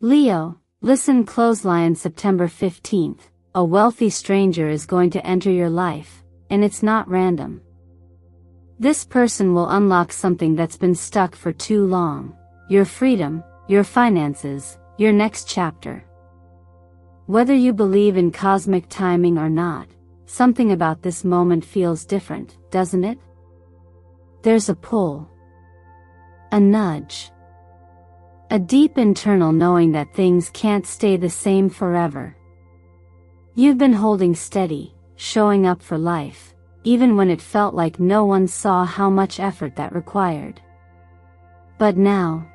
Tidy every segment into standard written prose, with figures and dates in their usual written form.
Leo, listen closely. September 15th, a wealthy stranger is going to enter your life, and it's not random. This person will unlock something that's been stuck for too long: your freedom, your finances, your next chapter. Whether you believe in cosmic timing or not, something about this moment feels different, doesn't it? There's a pull, a nudge, a deep internal knowing that things can't stay the same forever. You've been holding steady, showing up for life, even when it felt like no one saw how much effort that required. But now,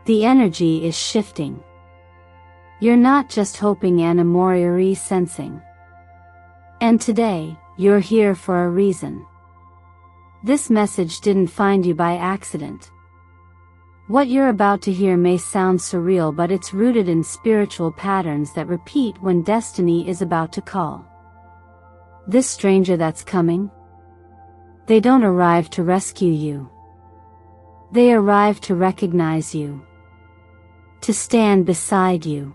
the energy is shifting. You're not just hoping anymore, you're sensing. And today, you're here for a reason. This message didn't find you by accident. What you're about to hear may sound surreal, but it's rooted in spiritual patterns that repeat when destiny is about to call. This stranger that's coming, they don't arrive to rescue you. They arrive to recognize you, to stand beside you,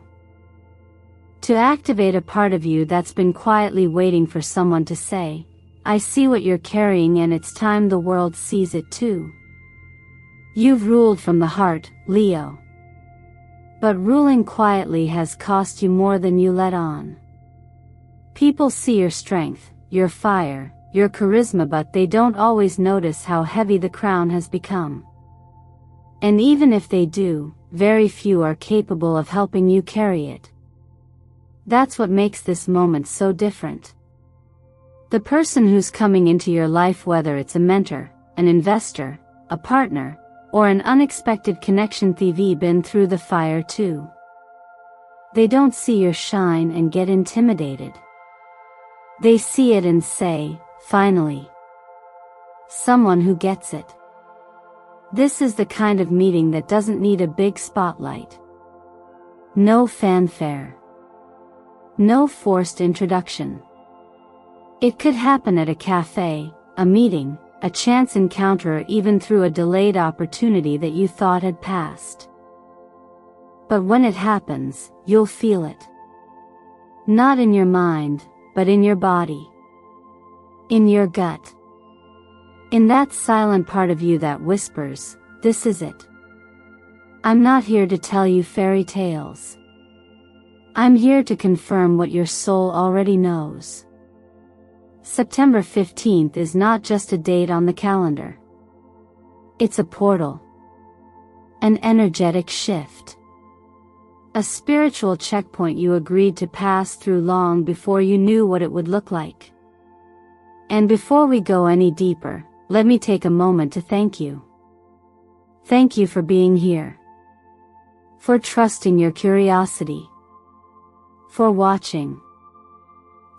to activate a part of you that's been quietly waiting for someone to say, "I see what you're carrying, and it's time the world sees it too." You've ruled from the heart, Leo. But ruling quietly has cost you more than you let on. People see your strength, your fire, your charisma, but they don't always notice how heavy the crown has become. And even if they do, very few are capable of helping you carry it. That's what makes this moment so different. The person who's coming into your life, whether it's a mentor, an investor, a partner, or an unexpected connection, they've been through the fire too. They don't see your shine and get intimidated. They see it and say, "Finally, someone who gets it." This is the kind of meeting that doesn't need a big spotlight. No fanfare. No forced introduction. It could happen at a cafe, a meeting, a chance encounter, or even through a delayed opportunity that you thought had passed. But when it happens, you'll feel it. Not in your mind, but in your body. In your gut. In that silent part of you that whispers, "This is it." I'm not here to tell you fairy tales. I'm here to confirm what your soul already knows. September 15th is not just a date on the calendar. It's a portal. An energetic shift. A spiritual checkpoint you agreed to pass through long before you knew what it would look like. And before we go any deeper, let me take a moment to thank you. Thank you for being here. For trusting your curiosity. For watching.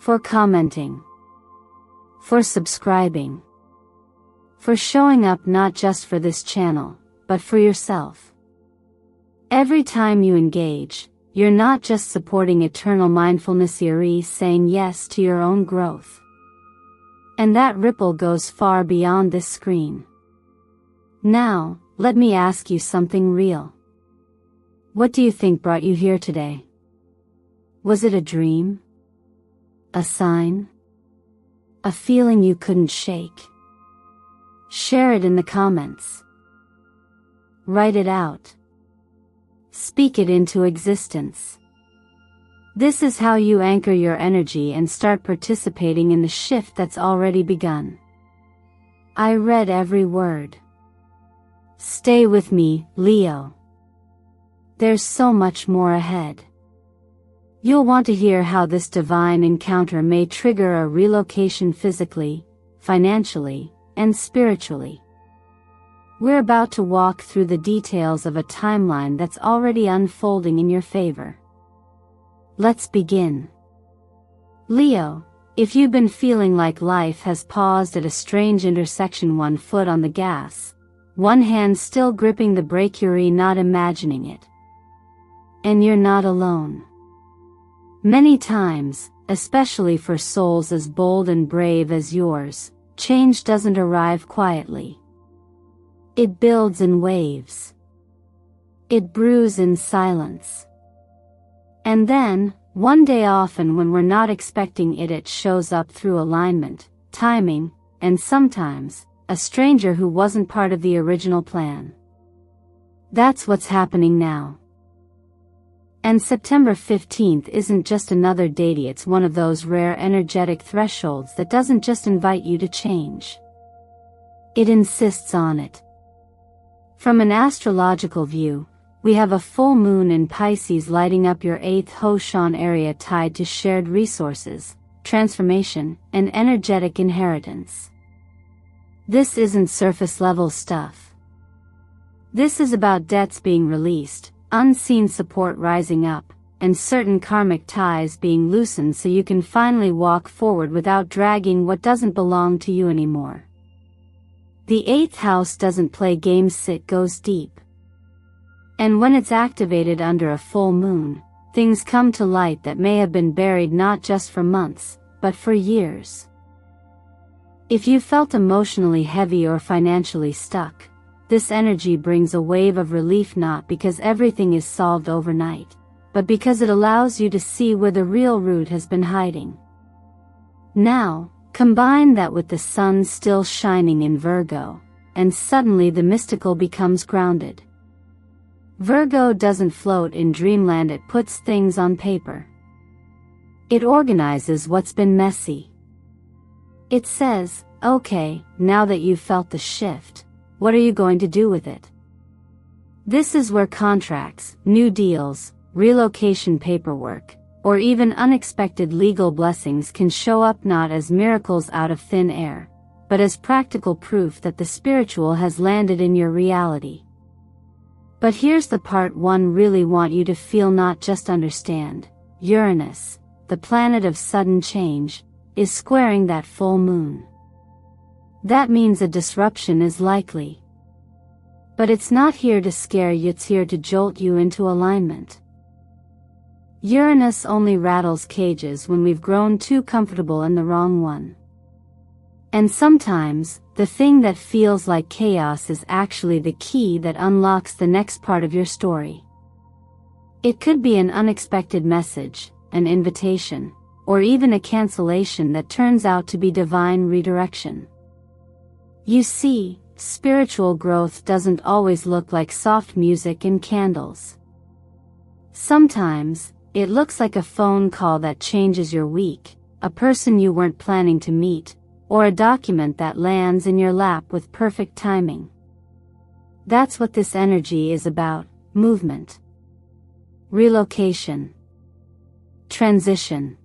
For commenting. For subscribing. For showing up not just for this channel, but for yourself. Every time you engage, you're not just supporting eternal mindfulness, you're saying yes to your own growth. And that ripple goes far beyond this screen. Now, let me ask you something real. What do you think brought you here today? Was it a dream? A sign? A feeling you couldn't shake? Share it in the comments. Write it out. Speak it into existence. This is how you anchor your energy and start participating in the shift that's already begun. I read every word. Stay with me, Leo. There's so much more ahead. You'll want to hear how this divine encounter may trigger a relocation physically, financially, and spiritually. We're about to walk through the details of a timeline that's already unfolding in your favor. Let's begin. Leo, if you've been feeling like life has paused at a strange intersection, one foot on the gas, one hand still gripping the brake, you're not imagining it. And you're not alone. Many times, especially for souls as bold and brave as yours, change doesn't arrive quietly. It builds in waves. It brews in silence. And then, one day often when we're not expecting it, it shows up through alignment, timing, and sometimes, a stranger who wasn't part of the original plan. That's what's happening now. And September 15th isn't just another date, it's one of those rare energetic thresholds that doesn't just invite you to change. It insists on it. From an astrological view, we have a full moon in Pisces lighting up your 8th Hoshan area tied to shared resources, transformation, and energetic inheritance. This isn't surface-level stuff. This is about debts being released, unseen support rising up, and certain karmic ties being loosened so you can finally walk forward without dragging what doesn't belong to you anymore. The 8th house doesn't play games, it goes deep. And when it's activated under a full moon, things come to light that may have been buried not just for months, but for years. If you felt emotionally heavy or financially stuck, this energy brings a wave of relief, not because everything is solved overnight, but because it allows you to see where the real root has been hiding. Now, combine that with the sun still shining in Virgo, and suddenly the mystical becomes grounded. Virgo doesn't float in dreamland, it puts things on paper. It organizes what's been messy. It says, okay, now that you've felt the shift, what are you going to do with it? This is where contracts, new deals, relocation paperwork, or even unexpected legal blessings can show up, not as miracles out of thin air, but as practical proof that the spiritual has landed in your reality. But here's the part one really want you to feel, not just understand. Uranus, the planet of sudden change, is squaring that full moon. That means a disruption is likely. But it's not here to scare you, it's here to jolt you into alignment. Uranus only rattles cages when we've grown too comfortable in the wrong one. And sometimes, the thing that feels like chaos is actually the key that unlocks the next part of your story. It could be an unexpected message, an invitation, or even a cancellation that turns out to be divine redirection. You see, spiritual growth doesn't always look like soft music and candles. Sometimes, it looks like a phone call that changes your week, a person you weren't planning to meet, or a document that lands in your lap with perfect timing. That's what this energy is about: movement, relocation, transition.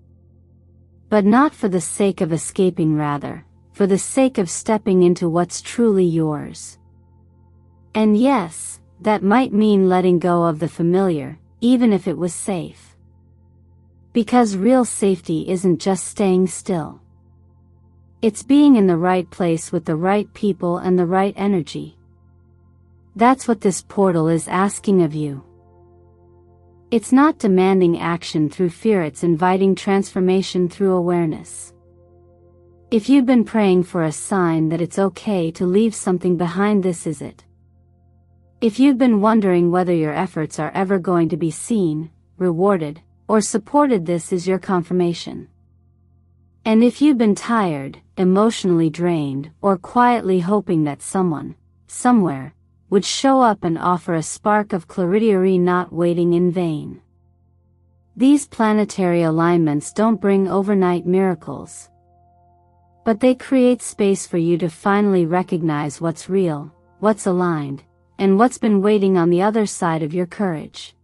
But not for the sake of escaping, rather, for the sake of stepping into what's truly yours. And yes, that might mean letting go of the familiar, even if it was safe. Because real safety isn't just staying still. It's being in the right place with the right people and the right energy. That's what this portal is asking of you. It's not demanding action through fear, it's inviting transformation through awareness. If you've been praying for a sign that it's okay to leave something behind, this is it. If you've been wondering whether your efforts are ever going to be seen, rewarded, or supported, this is your confirmation. And if you've been tired, emotionally drained, or quietly hoping that someone, somewhere, would show up and offer a spark of clarity, not waiting in vain. These planetary alignments don't bring overnight miracles. But they create space for you to finally recognize what's real, what's aligned, and what's been waiting on the other side of your courage.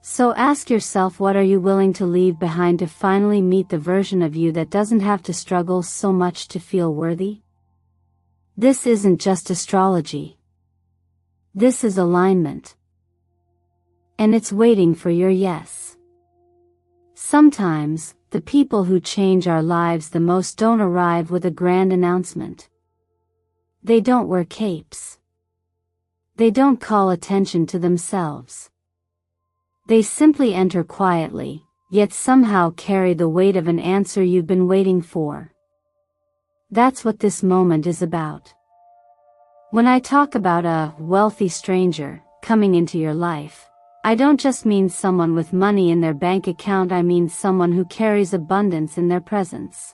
So ask yourself, what are you willing to leave behind to finally meet the version of you that doesn't have to struggle so much to feel worthy? This isn't just astrology. This is alignment. And it's waiting for your yes. Sometimes, the people who change our lives the most don't arrive with a grand announcement. They don't wear capes. They don't call attention to themselves. They simply enter quietly, yet somehow carry the weight of an answer you've been waiting for. That's what this moment is about. When I talk about a wealthy stranger, coming into your life, I don't just mean someone with money in their bank account, I mean someone who carries abundance in their presence.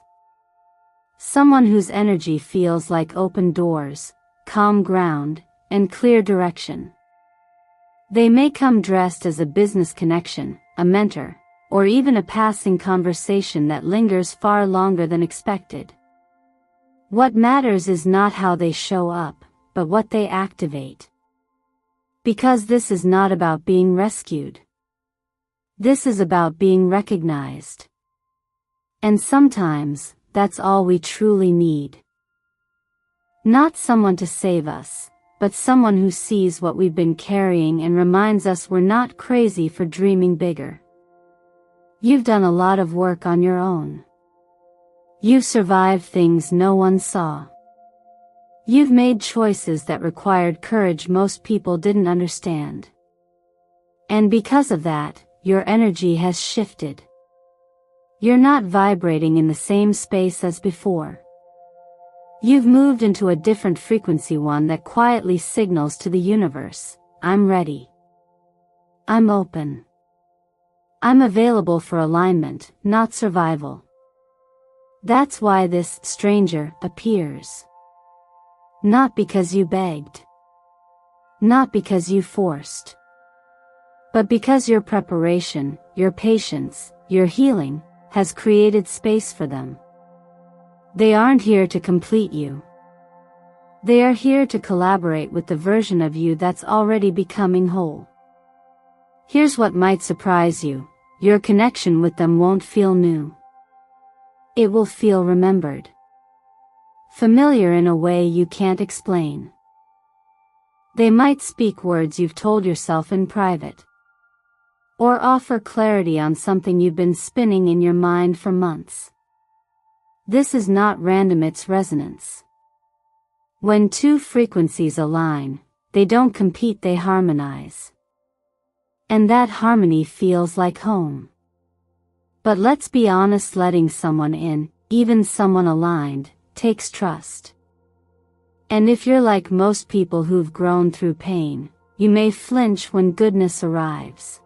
Someone whose energy feels like open doors, calm ground, and clear direction. They may come dressed as a business connection, a mentor, or even a passing conversation that lingers far longer than expected. What matters is not how they show up, but what they activate. Because this is not about being rescued. This is about being recognized. And sometimes, that's all we truly need. Not someone to save us, but someone who sees what we've been carrying and reminds us we're not crazy for dreaming bigger. You've done a lot of work on your own. You've survived things no one saw. You've made choices that required courage most people didn't understand. And because of that, your energy has shifted. You're not vibrating in the same space as before. You've moved into a different frequency, one that quietly signals to the universe, I'm ready. I'm open. I'm available for alignment, not survival. That's why this stranger appears. Not because you begged. Not because you forced. But because your preparation, your patience, your healing, has created space for them. They aren't here to complete you. They are here to collaborate with the version of you that's already becoming whole. Here's what might surprise you. Your connection with them won't feel new. It will feel remembered. Familiar in a way you can't explain. They might speak words you've told yourself in private. Or offer clarity on something you've been spinning in your mind for months. This is not random, it's resonance. When two frequencies align, they don't compete, they harmonize. And that harmony feels like home. But let's be honest, letting someone in, even someone aligned, takes trust. And if you're like most people who've grown through pain, you may flinch when goodness arrives.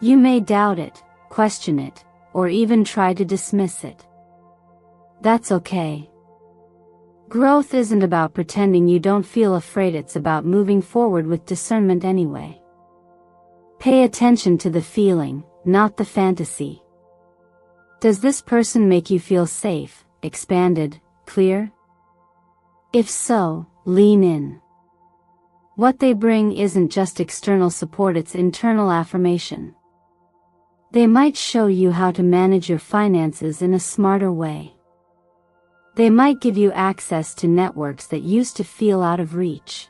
You may doubt it, question it, or even try to dismiss it. That's okay. Growth isn't about pretending you don't feel afraid, it's about moving forward with discernment anyway. Pay attention to the feeling, not the fantasy. Does this person make you feel safe, expanded, clear? If so, lean in. What they bring isn't just external support, it's internal affirmation. They might show you how to manage your finances in a smarter way. They might give you access to networks that used to feel out of reach.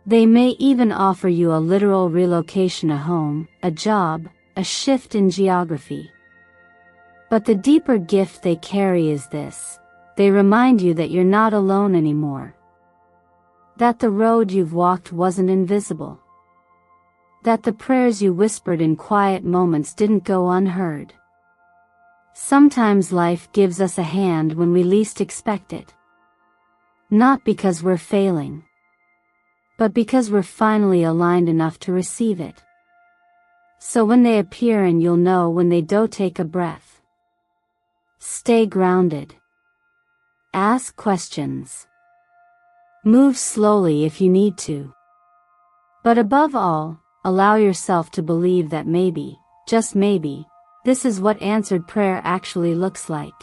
They may even offer you a literal relocation, a home, a job, a shift in geography. But the deeper gift they carry is this: they remind you that you're not alone anymore. That the road you've walked wasn't invisible. That the prayers you whispered in quiet moments didn't go unheard. Sometimes life gives us a hand when we least expect it. Not because we're failing, but because we're finally aligned enough to receive it. So when they appear, and you'll know when they do, take a breath. Stay grounded. Ask questions. Move slowly if you need to. But above all, allow yourself to believe that maybe, just maybe, this is what answered prayer actually looks like.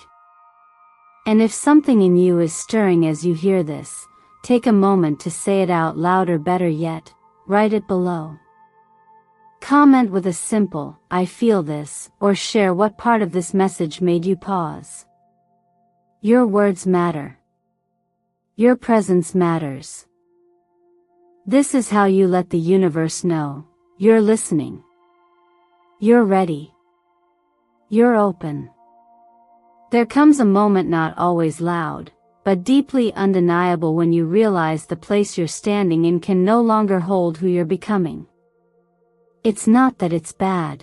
And if something in you is stirring as you hear this, take a moment to say it out loud, or better yet, write it below. Comment with a simple, I feel this, or share what part of this message made you pause. Your words matter. Your presence matters. This is how you let the universe know you're listening. You're ready. You're open. There comes a moment, not always loud, but deeply undeniable, when you realize the place you're standing in can no longer hold who you're becoming. It's not that it's bad.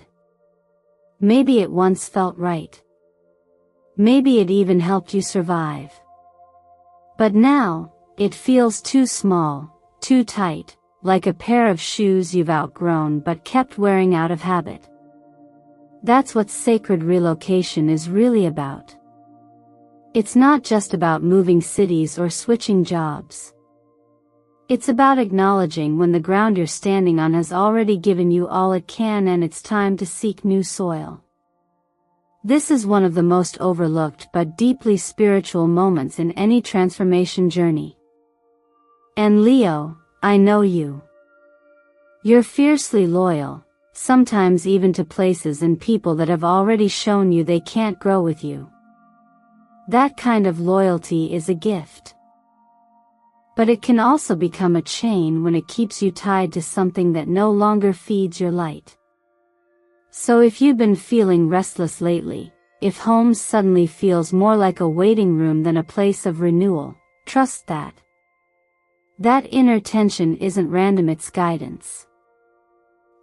Maybe it once felt right. Maybe it even helped you survive. But now, it feels too small, too tight, like a pair of shoes you've outgrown but kept wearing out of habit. That's what sacred relocation is really about. It's not just about moving cities or switching jobs. It's about acknowledging when the ground you're standing on has already given you all it can and it's time to seek new soil. This is one of the most overlooked but deeply spiritual moments in any transformation journey. And Leo, I know you. You're fiercely loyal, sometimes even to places and people that have already shown you they can't grow with you. That kind of loyalty is a gift. But it can also become a chain when it keeps you tied to something that no longer feeds your light. So if you've been feeling restless lately, if home suddenly feels more like a waiting room than a place of renewal, trust that. That inner tension isn't random, it's guidance.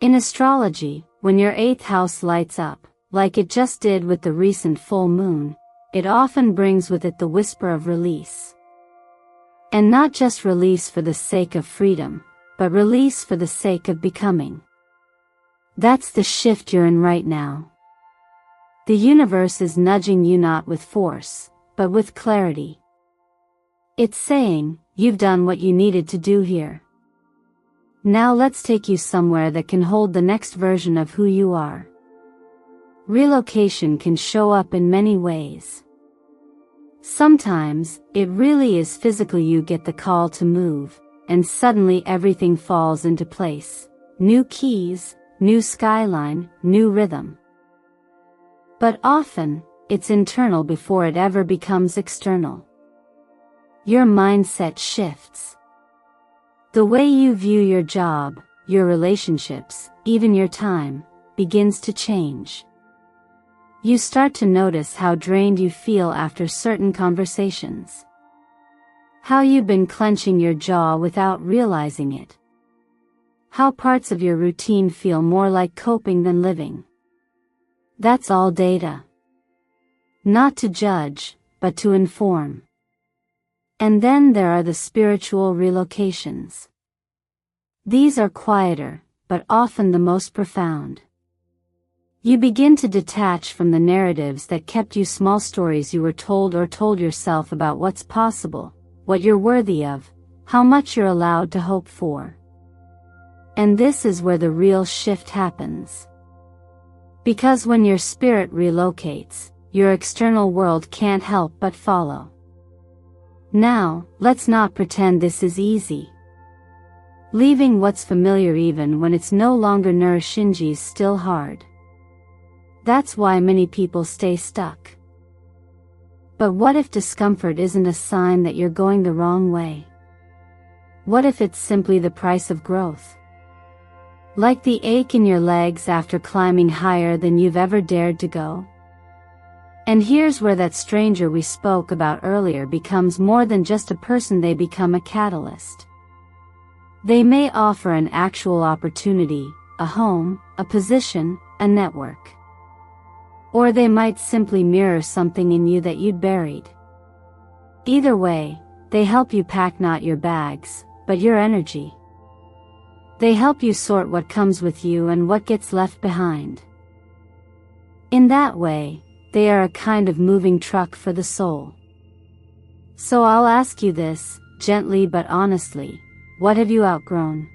In astrology, when your 8th house lights up, like it just did with the recent full moon, it often brings with it the whisper of release. And not just release for the sake of freedom, but release for the sake of becoming. That's the shift you're in right now. The universe is nudging you not with force, but with clarity. It's saying, you've done what you needed to do here. Now let's take you somewhere that can hold the next version of who you are. Relocation can show up in many ways. Sometimes, it really is physically you get the call to move, and suddenly everything falls into place. New keys, new skyline, new rhythm. But often, it's internal before it ever becomes external. Your mindset shifts. The way you view your job, your relationships, even your time, begins to change. You start to notice how drained you feel after certain conversations. How you've been clenching your jaw without realizing it. How parts of your routine feel more like coping than living. That's all data. Not to judge, but to inform. And then there are the spiritual relocations. These are quieter, but often the most profound. You begin to detach from the narratives that kept you, small stories you were told or told yourself about what's possible, what you're worthy of, how much you're allowed to hope for. And this is where the real shift happens. Because when your spirit relocates, your external world can't help but follow. Now, let's not pretend this is easy. Leaving what's familiar even when it's no longer nourishing is still hard. That's why many people stay stuck. But what if discomfort isn't a sign that you're going the wrong way? What if it's simply the price of growth? Like the ache in your legs after climbing higher than you've ever dared to go? And here's where that stranger we spoke about earlier becomes more than just a person, they become a catalyst. They may offer an actual opportunity, a home, a position, a network. Or they might simply mirror something in you that you'd buried. Either way, they help you pack not your bags, but your energy. They help you sort what comes with you and what gets left behind. In that way, they are a kind of moving truck for the soul. So I'll ask you this, gently but honestly, what have you outgrown?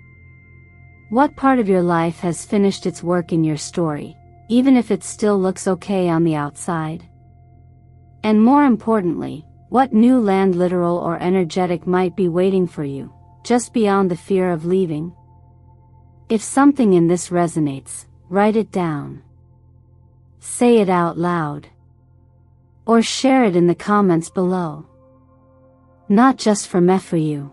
What part of your life has finished its work in your story, even if it still looks okay on the outside? And more importantly, what new land, literal or energetic, might be waiting for you, just beyond the fear of leaving? If something in this resonates, write it down. Say it out loud. Or share it in the comments below. Not just for me, for you.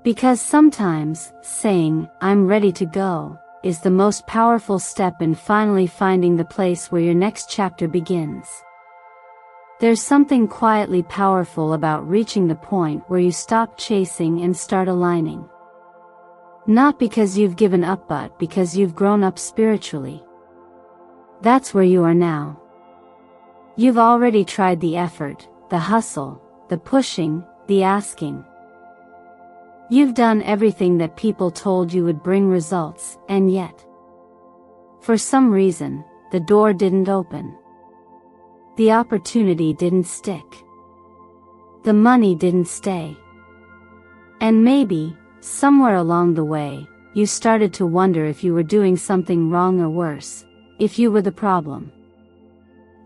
Because sometimes, saying, I'm ready to go, is the most powerful step in finally finding the place where your next chapter begins. There's something quietly powerful about reaching the point where you stop chasing and start aligning. Not because you've given up, but because you've grown up spiritually. That's where you are now. You've already tried the effort, the hustle, the pushing, the asking. You've done everything that people told you would bring results, and yet, for some reason, the door didn't open. The opportunity didn't stick. The money didn't stay. And maybe, somewhere along the way, you started to wonder if you were doing something wrong or worse, if you were the problem.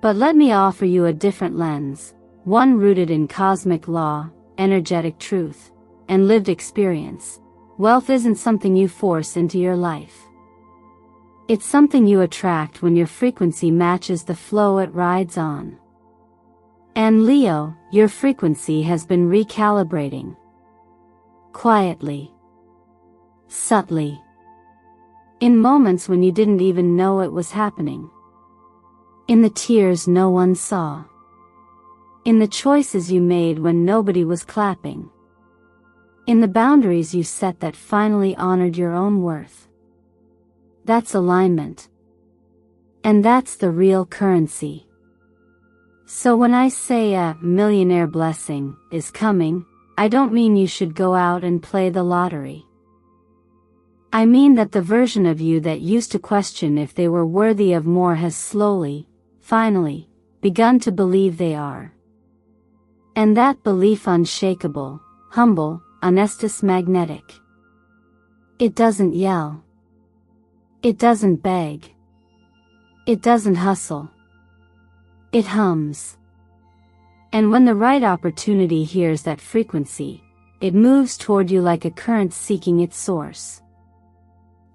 But let me offer you a different lens, one rooted in cosmic law, energetic truth, and lived experience. Wealth isn't something you force into your life. It's something you attract when your frequency matches the flow it rides on. And Leo, your frequency has been recalibrating. Quietly. Subtly. In moments when you didn't even know it was happening. In the tears no one saw. In the choices you made when nobody was clapping. In the boundaries you set that finally honored your own worth. That's alignment. And that's the real currency. So when I say a millionaire blessing is coming, I don't mean you should go out and play the lottery. I mean that the version of you that used to question if they were worthy of more has slowly, finally, begun to believe they are. And that belief unshakable, humble, honestus magnetic. It doesn't yell. It doesn't beg. It doesn't hustle. It hums. And when the right opportunity hears that frequency, it moves toward you like a current seeking its source.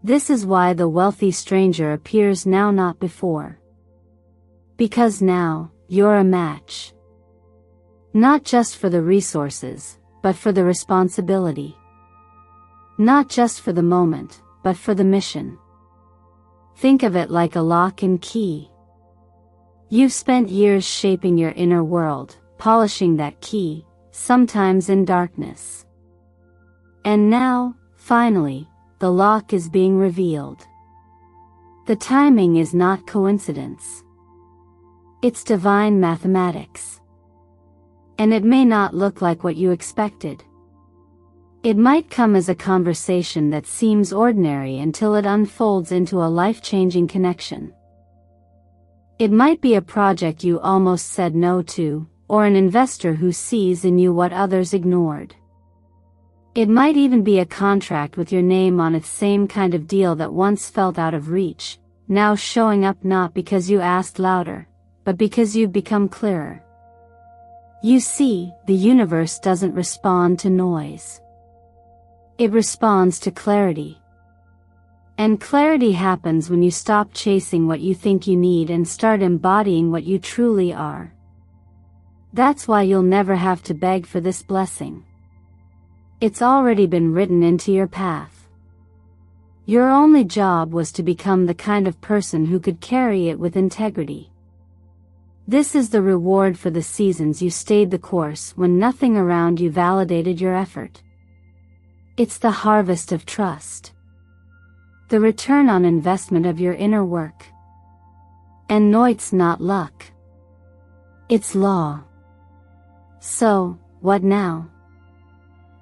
This is why the wealthy stranger appears now, not before. Because now, you're a match. Not just for the resources, but for the responsibility. Not just for the moment, but for the mission. Think of it like a lock and key. You've spent years shaping your inner world, polishing that key, sometimes in darkness. And now, finally, the lock is being revealed. The timing is not coincidence. It's divine mathematics. And it may not look like what you expected. It might come as a conversation that seems ordinary until it unfolds into a life-changing connection. It might be a project you almost said no to, or an investor who sees in you what others ignored. It might even be a contract with your name on it, same kind of deal that once felt out of reach, now showing up not because you asked louder, but because you've become clearer. You see, the universe doesn't respond to noise. It responds to clarity. And clarity happens when you stop chasing what you think you need and start embodying what you truly are. That's why you'll never have to beg for this blessing. It's already been written into your path. Your only job was to become the kind of person who could carry it with integrity. This is the reward for the seasons you stayed the course when nothing around you validated your effort. It's the harvest of trust. The return on investment of your inner work. And no, it's not luck. It's law. So, what now?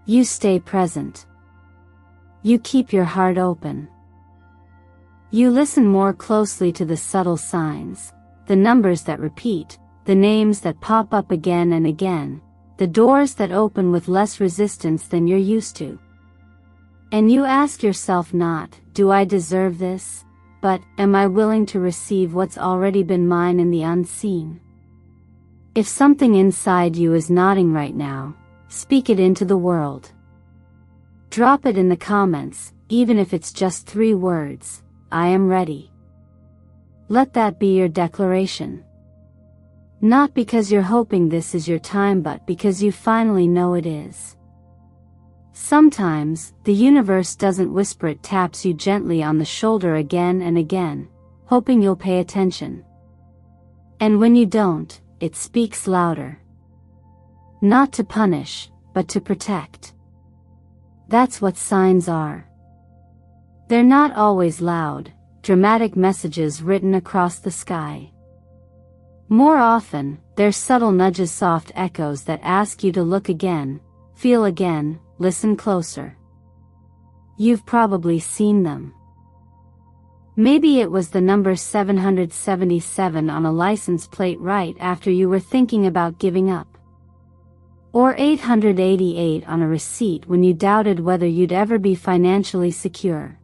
You stay present. You keep your heart open. You listen more closely to the subtle signs, the numbers that repeat, the names that pop up again and again, the doors that open with less resistance than you're used to. And you ask yourself not, do I deserve this? But, am I willing to receive what's already been mine in the unseen? If something inside you is nodding right now, speak it into the world. Drop it in the comments, even if it's just 3 words, I am ready. Let that be your declaration. Not because you're hoping this is your time, but because you finally know it is. Sometimes, the universe doesn't whisper, it taps you gently on the shoulder again and again, hoping you'll pay attention. And when you don't, it speaks louder. Not to punish, but to protect. That's what signs are. They're not always loud, dramatic messages written across the sky. More often, they're subtle nudges, soft echoes that ask you to look again, feel again, listen closer. You've probably seen them. Maybe it was the number 777 on a license plate right after you were thinking about giving up. Or 888 on a receipt when you doubted whether you'd ever be financially secure.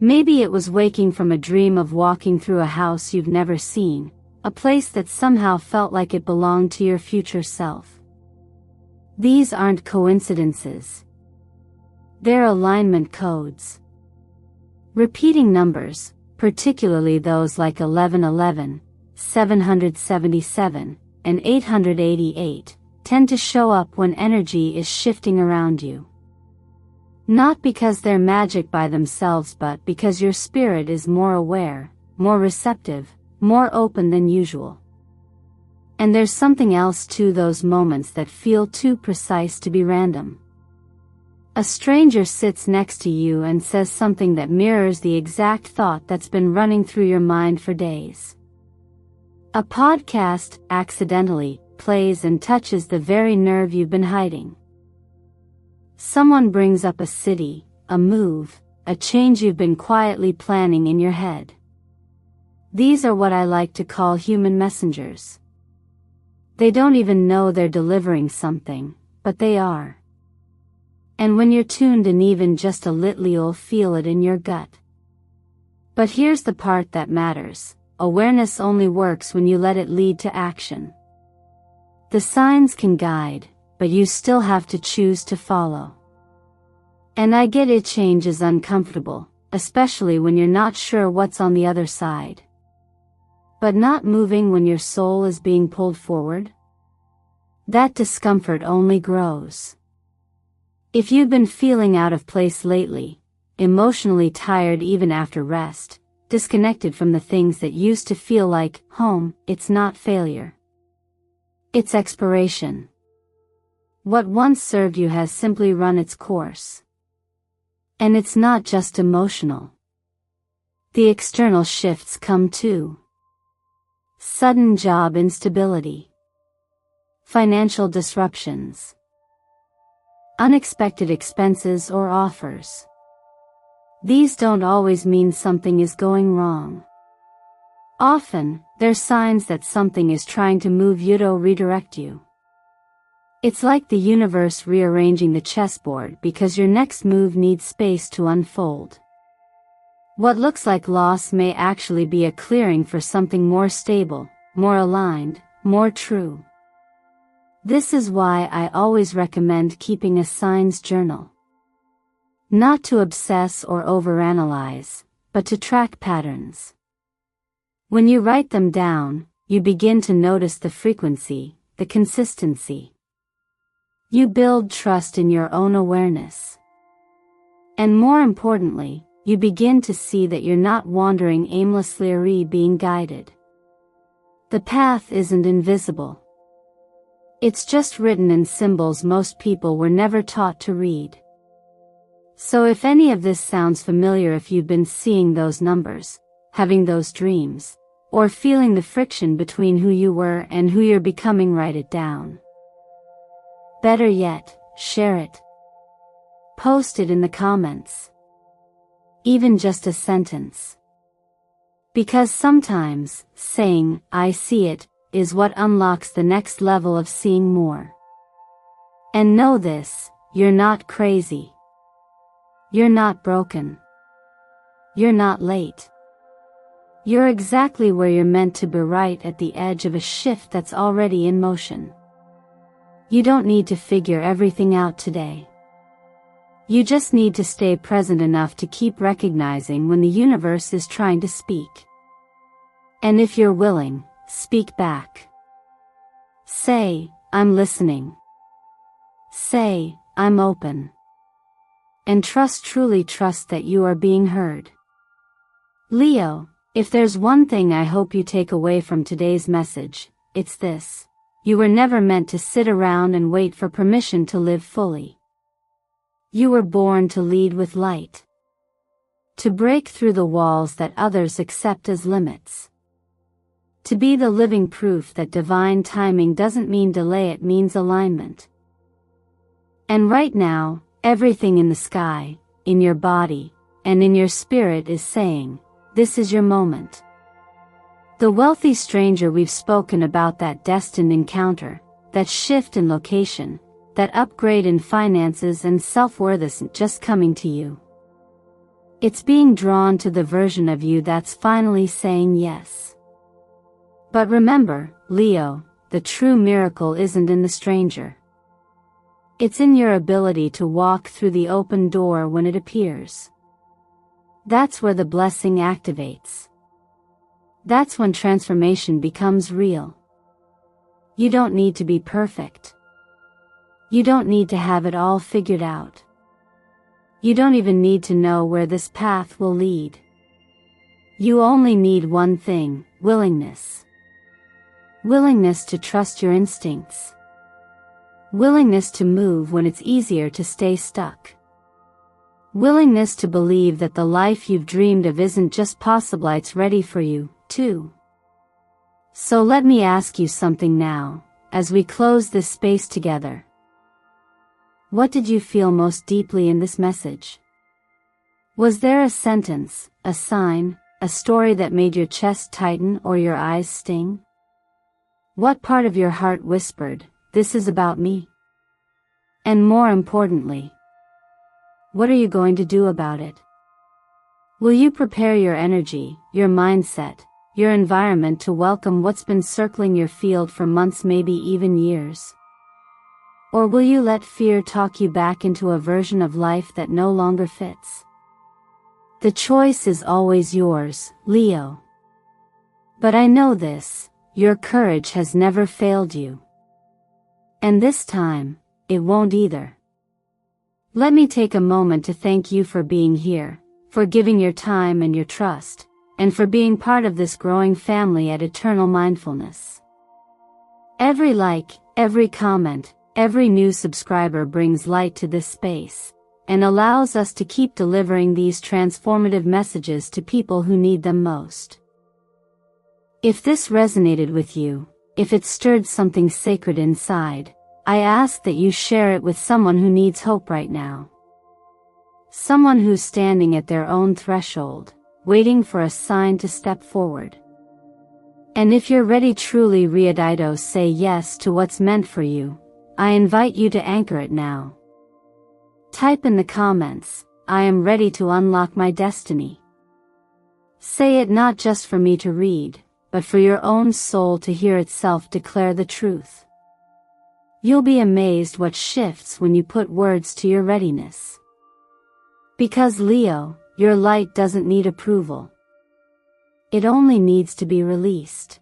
Maybe it was waking from a dream of walking through a house you've never seen, a place that somehow felt like it belonged to your future self. These aren't coincidences. They're alignment codes. Repeating numbers, particularly those like 1111, 777, and 888, tend to show up when energy is shifting around you. Not because they're magic by themselves, but because your spirit is more aware, more receptive, more open than usual. And there's something else to those moments that feel too precise to be random. A stranger sits next to you and says something that mirrors the exact thought that's been running through your mind for days. A podcast, accidentally, plays and touches the very nerve you've been hiding. Someone brings up a city, a move, a change you've been quietly planning in your head. These are what I like to call human messengers. They don't even know they're delivering something, but they are. And when you're tuned in even just a little, you'll feel it in your gut. But here's the part that matters. Awareness only works when you let it lead to action. The signs can guide, but you still have to choose to follow. And I get it, change is uncomfortable, especially when you're not sure what's on the other side. But not moving when your soul is being pulled forward? That discomfort only grows. If you've been feeling out of place lately, emotionally tired even after rest, disconnected from the things that used to feel like home, it's not failure. It's expiration. What once served you has simply run its course. And it's not just emotional. The external shifts come too. Sudden job instability. Financial disruptions. Unexpected expenses or offers. These don't always mean something is going wrong. Often, they're signs that something is trying to move you to redirect you. It's like the universe rearranging the chessboard because your next move needs space to unfold. What looks like loss may actually be a clearing for something more stable, more aligned, more true. This is why I always recommend keeping a signs journal. Not to obsess or overanalyze, but to track patterns. When you write them down, you begin to notice the frequency, the consistency. You build trust in your own awareness. And more importantly, you begin to see that you're not wandering aimlessly or being guided. The path isn't invisible. It's just written in symbols most people were never taught to read. So if any of this sounds familiar, if you've been seeing those numbers, having those dreams, or feeling the friction between who you were and who you're becoming, write it down. Better yet, share it. Post it in the comments. Even just a sentence. Because sometimes, saying, "I see it," is what unlocks the next level of seeing more. And know this, you're not crazy. You're not broken. You're not late. You're exactly where you're meant to be, right at the edge of a shift that's already in motion. You don't need to figure everything out today. You just need to stay present enough to keep recognizing when the universe is trying to speak. And if you're willing, speak back. Say, "I'm listening." Say, "I'm open." And truly trust that you are being heard. Leo, if there's one thing I hope you take away from today's message, it's this. You were never meant to sit around and wait for permission to live fully. You were born to lead with light. To break through the walls that others accept as limits. To be the living proof that divine timing doesn't mean delay, it means alignment. And right now, everything in the sky, in your body, and in your spirit is saying, this is your moment. The wealthy stranger we've spoken about, that destined encounter, that shift in location, that upgrade in finances and self-worth isn't just coming to you. It's being drawn to the version of you that's finally saying yes. But remember, Leo, the true miracle isn't in the stranger. It's in your ability to walk through the open door when it appears. That's where the blessing activates. That's when transformation becomes real. You don't need to be perfect. You don't need to have it all figured out. You don't even need to know where this path will lead. You only need one thing: willingness. Willingness to trust your instincts. Willingness to move when it's easier to stay stuck. Willingness to believe that the life you've dreamed of isn't just possible, it's ready for you, too. So let me ask you something now, as we close this space together. What did you feel most deeply in this message? Was there a sentence, a sign, a story that made your chest tighten or your eyes sting? What part of your heart whispered, "This is about me"? And more importantly, what are you going to do about it? Will you prepare your energy, your mindset, your environment to welcome what's been circling your field for months, maybe even years? Or will you let fear talk you back into a version of life that no longer fits? The choice is always yours, Leo. But I know this: your courage has never failed you. And this time, it won't either. Let me take a moment to thank you for being here, for giving your time and your trust, and for being part of this growing family at Eternal Mindfulness. Every like, every comment, every new subscriber brings light to this space, and allows us to keep delivering these transformative messages to people who need them most. If this resonated with you, if it stirred something sacred inside, I ask that you share it with someone who needs hope right now. Someone who's standing at their own threshold, waiting for a sign to step forward. And if you're ready, truly ready say yes to what's meant for you, I invite you to anchor it now. Type in the comments, "I am ready to unlock my destiny." Say it not just for me to read, but for your own soul to hear itself declare the truth. You'll be amazed what shifts when you put words to your readiness. Because Leo, your light doesn't need approval. It only needs to be released.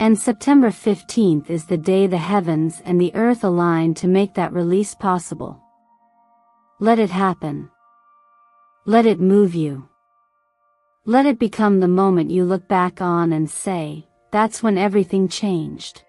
And September 15th is the day the heavens and the earth align to make that release possible. Let it happen. Let it move you. Let it become the moment you look back on and say, "That's when everything changed."